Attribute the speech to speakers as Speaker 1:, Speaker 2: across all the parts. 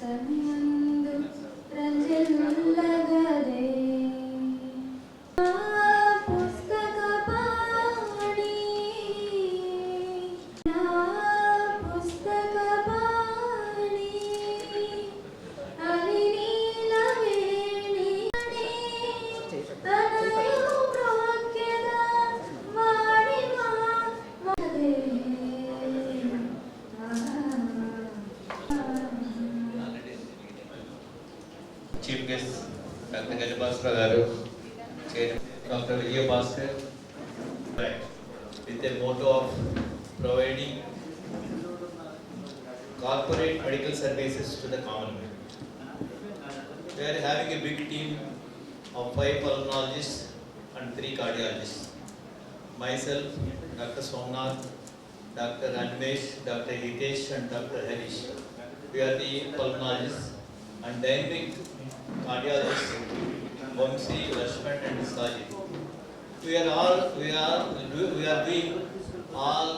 Speaker 1: రసమందు రంజిల్లగదే పుస్తక పాణి నా పుస్తక పాణి అని నీలవేణి తనయు ప్రోక్యద వాడిమా వదే
Speaker 2: Chief guest Dr. Gajabhasra Garu, Dr. Vijay Bhaskar, with the motto of providing corporate medical services to the common man. We are having a big team of 5 pulmonologists and 3 cardiologists. Myself, Dr. Somnath, Dr. Anmesh, Dr. Hitesh and Dr. Harish. We are the pulmonologists and dynamic cardiologists, Vamsi, Rashman and Sajid. We are doing all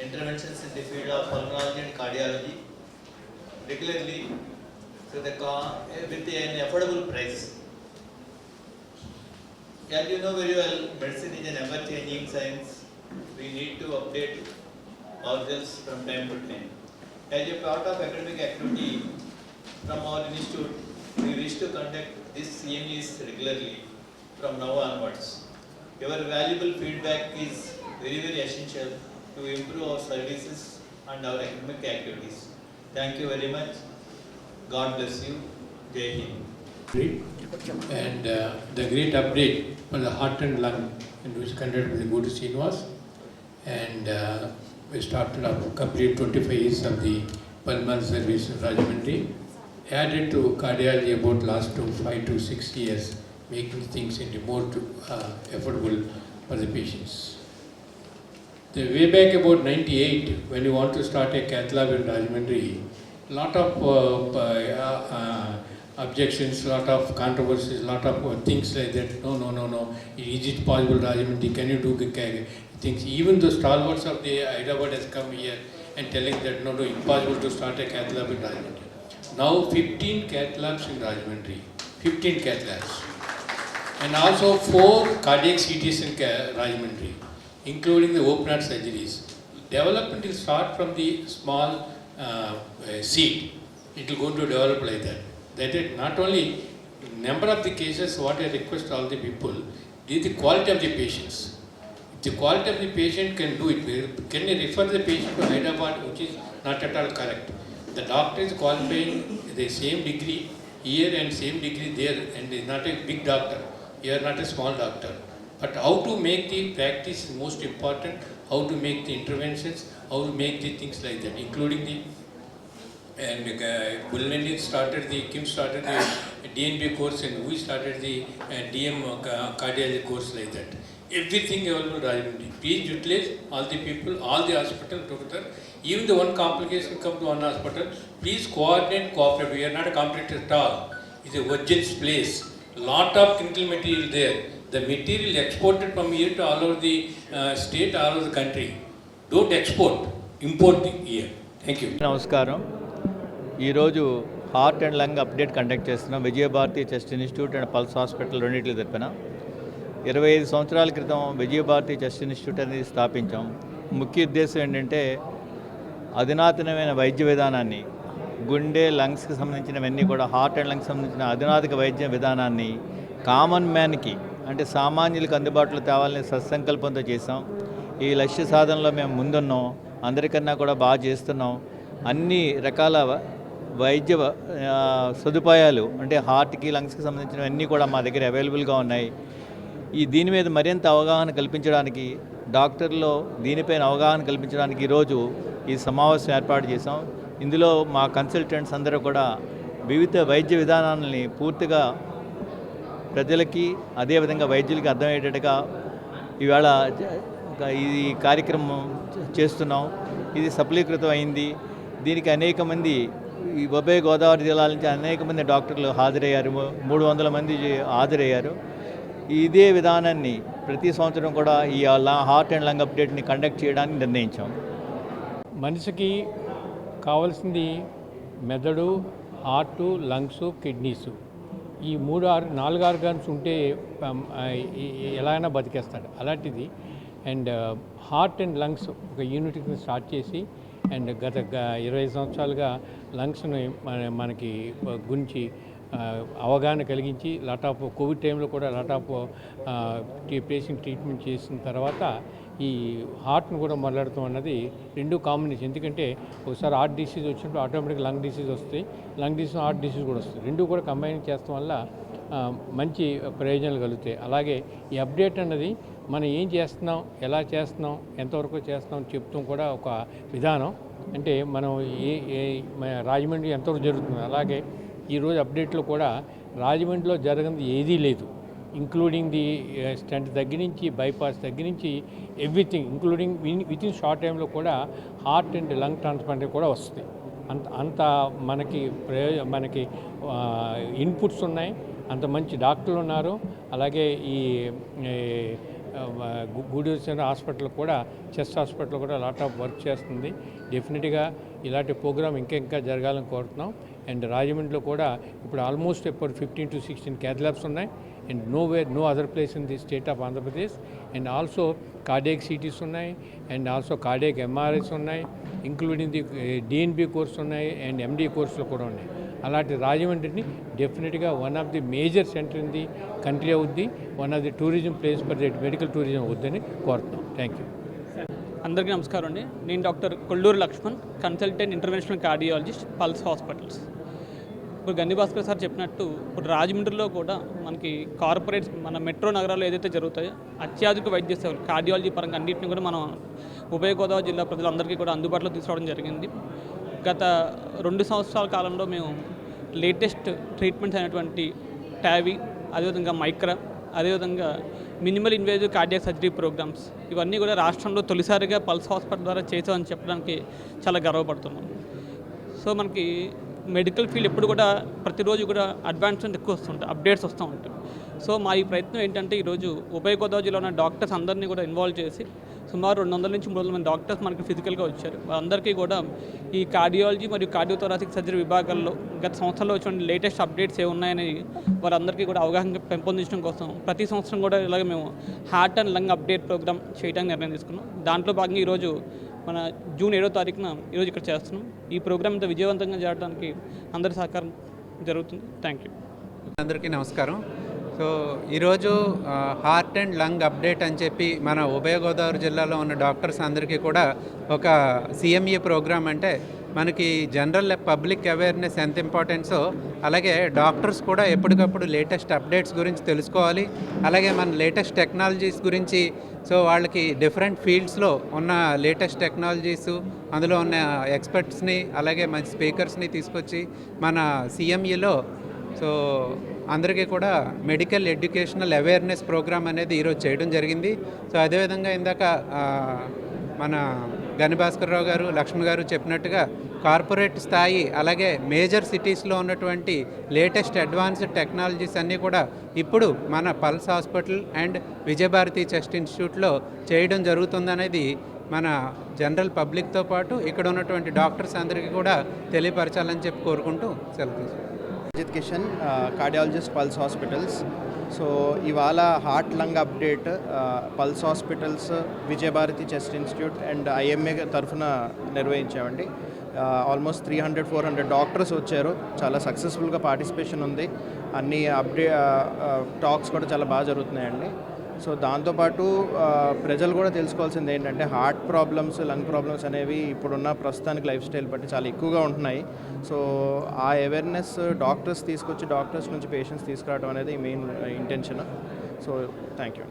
Speaker 2: interventions in the field of pulmonology and cardiology regularly with an affordable price. As you know very well, medicine is an ever-changing science. We need to update ourselves from time to time. As a part of academic activity from our institute, we wish to conduct these CMEs regularly from now onwards. Your valuable feedback is very, very essential to improve our services and our academic activities. Thank you very much. God bless you. Jai Hind.
Speaker 3: And the great update for the heart and lung, and which conducted by the Guru Srinivas, and we started up complete 25 years of the pulmonary service in Rajahmundry, added to cardiology about last 5 to 6 years, making things into more affordable for the patients. The way back about 98, when you want to start a cath lab in Rajahmundry, lot of objections, lot of controversies, lot of things like that. No. Is it possible, Rajahmundry? Can you do things? Even the stalwarts of the Hyderabad has come here and telling that no, impossible to start a cath lab in Rajahmundry. Now 15 cath labs in Rajahmundry, 15 cath labs, and also 4 cardiac CTs in Rajahmundry, including the open heart surgeries. Development will start from the small seed. It will go to develop like that. That is not only number of the cases. What I request all the people is the quality of the patients. If the quality of the patient can do it, can you refer the patient to Hyderabad, which is not at all correct. The doctor is qualifying the same degree here and same degree there, and is not a big doctor. You are not a small doctor. But how to make the practice is most important. How to make the interventions, how to make the things like that, including the Bullendi started the Kim started the DNB course, and we started the DM cardiology course like that. Everything available Rajahmundry. Please utilize all the people, all the hospital together. Even the one complication come to one hospital, please coordinate, cooperate. We are not a competitor at all. It's a virgin's place. Lot of clinical material there. The material exported from here to all over the state, all over the country. Don't export, import here. Thank you.
Speaker 4: నమస్కారం. ఈరోజు heart and lung update conduct చేస్తున్నాం Vijayabharathi chest institute and pulse hospital రెండింటి తరపున. 25 సంవత్సరాల క్రితం Vijayabharathi chest institute అనేది స్థాపించాం. ముఖ్య ఉద్దేశం ఏంటంటే అధునాతనమైన వైద్య విధానాన్ని, గుండె లంగ్స్కి సంబంధించినవన్నీ కూడా హార్ట్ అండ్ లంగ్స్ సంబంధించిన అధునాతన వైద్య విధానాన్ని కామన్ మ్యాన్కి, అంటే సామాన్యులకు అందుబాటులో తేవాలని సత్సంకల్పంతో చేసాం. ఈ లక్ష్య సాధనలో మేము ముందున్నాం. అందరికన్నా కూడా బాగా చేస్తున్నాం. అన్ని రకాల వైద్య సదుపాయాలు, అంటే హార్ట్కి లంగ్స్కి సంబంధించినవన్నీ కూడా మా దగ్గర అవైలబుల్గా ఉన్నాయి. దీని మీద మరింత అవగాహన కల్పించడానికి, డాక్టర్లో దీనిపైన అవగాహన కల్పించడానికి ఈరోజు ఈ సమావేశం ఏర్పాటు చేసాం. ఇందులో మా కన్సల్టెంట్స్ అందరూ కూడా వివిధ వైద్య విధానాలని పూర్తిగా ప్రజలకి, అదేవిధంగా వైద్యులకి అర్థమయ్యేటట్టుగా ఇవాళ ఈ కార్యక్రమం చేస్తున్నాం. ఇది సఫలీకృతం అయింది. దీనికి అనేక మంది ఈ ఉభయ గోదావరి జిల్లాల నుంచి అనేక మంది డాక్టర్లు హాజరయ్యారు. 300 మంది హాజరయ్యారు. ఇదే విధానాన్ని ప్రతి సంవత్సరం కూడా ఈ హార్ట్ అండ్ లంగ్ అప్డేట్ని కండక్ట్ చేయడానికి నిర్ణయించాం.
Speaker 3: మనిషికి కావాల్సింది మెదడు, హార్ట్, లంగ్స్, కిడ్నీస్. ఈ 4 ఆర్గాన్స్ ఉంటే ఎలా అయినా బతికేస్తాడు. అలాంటిది అండ్ హార్ట్ అండ్ లంగ్స్ ఒక యూనిట్ కింద స్టార్ట్ చేసి అండ్ గత 20 సంవత్సరాలుగా లంగ్స్ని మనకి గురించి అవగాహన కలిగించి లాట్ ఆఫ్ కోవిడ్ టైంలో కూడా లాట్ ఆఫ్ పేషెంట్ ట్రీట్మెంట్ చేసిన తర్వాత ఈ హార్ట్ను కూడా మొదలెడతాం అన్నది రెండు కాంబినేషన్. ఎందుకంటే ఒకసారి హార్ట్ డిసీజ్ వచ్చినప్పుడు ఆటోమేటిక్గా లంగ్ డిసీజ్ వస్తాయి, లంగ్ డిసీజ్ హార్ట్ డిసీజ్ కూడా వస్తుంది. రెండు కూడా కంబైన్ చేస్తాం వల్ల మంచి ప్రయోజనాలు కలుగుతాయి. అలాగే ఈ అప్డేట్ అన్నది మనం ఏం చేస్తున్నాం, ఎలా చేస్తున్నాం, ఎంతవరకు చేస్తున్నాం చెప్తాం కూడా ఒక విధానం. అంటే మనం రాజమండ్రి ఎంతవరకు జరుగుతుంది, అలాగే ఈరోజు అప్డేట్లో కూడా రాజమండ్రిలో జరగనిది ఏదీ లేదు, ఇంక్లూడింగ్ ది స్టంట్ దగ్గర నుంచి బైపాస్ దగ్గర నుంచి everything, including with in short టైంలో కూడా హార్ట్ అండ్ లంగ్ ట్రాన్స్ప్లాంట్ కూడా వస్తుంది. అంత మనకి ఇన్పుట్స్ ఉన్నాయి, అంత మంచి డాక్టర్లు ఉన్నారు. అలాగే ఈ గూడూరు హాస్పిటల్ కూడా, చెస్ట్ హాస్పిటల్ కూడా లాట్ ఆఫ్ వర్క్ చేస్తుంది. డెఫినెట్గా ఇలాంటి ప్రోగ్రామ్ ఇంకా జరగాలని కోరుతున్నాం. అండ్ రాజమండ్రిలో కూడా ఇప్పుడు ఆల్మోస్ట్ ఇప్పుడు 15 to 16 cath labs ఉన్నాయి. And no other place in the state of Andhra Pradesh. And also cardiac CTs ఉన్నాయి, అండ్ ఆల్సో కార్డియాక్ ఎంఆర్ఐస్ ఉన్నాయి, ఇంక్లూడింగ్ ది డిఎన్బి కోర్స్ ఉన్నాయి, అండ్ ఎండి కోర్సులు కూడా ఉన్నాయి. అలాంటి రాజమండ్రిని డెఫినెట్గా one of the major centre in the country అవుద్ది, one of the tourism place for the medical tourism అవుద్దని కోరుతున్నాం. Thank you.
Speaker 5: అందరికీ నమస్కారం అండి. నేను doctor Kolluru Lakshman, consultant interventional cardiologist, pulse hospitals. ఇప్పుడు గన్ని భాస్కర్ సార్ చెప్పినట్టు ఇప్పుడు రాజమండ్రిలో కూడా మనకి కార్పొరేట్స్, మన మెట్రో నగరాల్లో ఏదైతే జరుగుతాయో అత్యాధునిక వైద్య సేవలు కార్డియాలజీ పరంగా అన్నింటినీ కూడా మనం ఉభయ గోదావరి జిల్లా ప్రజలందరికీ కూడా అందుబాటులో తీసుకురావడం జరిగింది. గత 2 సంవత్సరాల కాలంలో మేము లేటెస్ట్ ట్రీట్మెంట్స్ అయినటువంటి టావీ, అదేవిధంగా మైక్రా, అదేవిధంగా minimal invasive cardiac surgery programmes ఇవన్నీ కూడా రాష్ట్రంలో తొలిసారిగా పల్స్ హాస్పిటల్ ద్వారా చేసామని చెప్పడానికి చాలా గర్వపడుతున్నాం. సో మనకి మెడికల్ ఫీల్డ్ ఎప్పుడు కూడా ప్రతిరోజు కూడా అడ్వాన్స్మెంట్ ఎక్కువ వస్తుంటాయి, అప్డేట్స్ వస్తూ ఉంటాయి. సో మా ఈ ప్రయత్నం ఏంటంటే ఈరోజు ఉభయ గోదావరి జిల్లాలో ఉన్న డాక్టర్స్ అందరినీ కూడా ఇన్వాల్వ్ చేసి సుమారు 200 నుంచి 300 మంది డాక్టర్స్ మనకి ఫిజికల్గా వచ్చారు. వాళ్ళందరికీ కూడా ఈ కార్డియాలజీ మరియు కార్డియోథొరాసిక్ సర్జరీ విభాగాల్లో గత సంవత్సరంలో వచ్చిన లేటెస్ట్ అప్డేట్స్ ఏమున్నాయని వారందరికీ కూడా అవగాహన పెంపొందించడం కోసం ప్రతి సంవత్సరం కూడా ఇలాగే మేము heart and lung update programme చేయడానికి నిర్ణయం తీసుకున్నాం. దాంట్లో భాగంగా ఈరోజు మన జూన్ 7వ తారీఖున ఈరోజు ఇక్కడ చేస్తున్నాం. ఈ ప్రోగ్రామ్ ఇంత విజయవంతంగా చేయడానికి అందరి సహకారం జరుగుతుంది. Thank you.
Speaker 6: అందరికీ నమస్కారం. సో ఈరోజు హార్ట్ అండ్ లంగ్ అప్డేట్ అని చెప్పి మన ఉభయ గోదావరి జిల్లాలో ఉన్న డాక్టర్స్ అందరికీ కూడా ఒక సిఎంఈ ప్రోగ్రామ్, అంటే మనకి జనరల్ పబ్లిక్ అవేర్నెస్ ఎంత ఇంపార్టెన్సో అలాగే డాక్టర్స్ కూడా ఎప్పటికప్పుడు లేటెస్ట్ అప్డేట్స్ గురించి తెలుసుకోవాలి. అలాగే మన లేటెస్ట్ టెక్నాలజీస్ గురించి, సో వాళ్ళకి డిఫరెంట్ ఫీల్డ్స్లో ఉన్న లేటెస్ట్ టెక్నాలజీస్, అందులో ఉన్న ఎక్స్పర్ట్స్ని అలాగే మంచి స్పీకర్స్ని తీసుకొచ్చి మన సిఎంఈలో సో అందరికీ కూడా మెడికల్ ఎడ్యుకేషనల్ అవేర్నెస్ ప్రోగ్రామ్ అనేది ఈరోజు చేయడం జరిగింది. సో అదేవిధంగా ఇందాక మన గని భాస్కర్రావు గారు, లక్ష్మణ్ గారు చెప్పినట్టుగా కార్పొరేట్ స్థాయి అలాగే మేజర్ సిటీస్లో ఉన్నటువంటి లేటెస్ట్ అడ్వాన్స్డ్ టెక్నాలజీస్ అన్నీ కూడా ఇప్పుడు మన pulse hospital and Vijayabharathi chest ఇన్స్టిట్యూట్లో చేయడం జరుగుతుందనేది మన జనరల్ పబ్లిక్తో పాటు ఇక్కడ ఉన్నటువంటి డాక్టర్స్ అందరికీ కూడా తెలియపరచాలని చెప్పి కోరుకుంటూ సెలవు తీసుకుంటాం.
Speaker 7: Ajith Kishan, cardiologist, pulse hospitals. So ఇవాళ heart lung update pulse hospitals, Vijayabharathi chest institute and IMA తరఫున నిర్వహించామండి. ఆల్మోస్ట్ 300-400 డాక్టర్స్ వచ్చారు. చాలా సక్సెస్ఫుల్గా పార్టిసిపేషన్ ఉంది. అన్ని టాక్స్ కూడా చాలా బాగా జరుగుతున్నాయండి. సో దాంతోపాటు ప్రజలు కూడా తెలుసుకోవాల్సింది ఏంటంటే హార్ట్ ప్రాబ్లమ్స్, లంగ్ ప్రాబ్లమ్స్ అనేవి ఇప్పుడున్న ప్రస్తుతానికి లైఫ్ స్టైల్ బట్టి చాలా ఎక్కువగా ఉంటున్నాయి. సో ఆ అవేర్నెస్ డాక్టర్స్ తీసుకొచ్చి డాక్టర్స్ నుంచి పేషెంట్స్ తీసుకురావడం అనేది main intention. So thank you.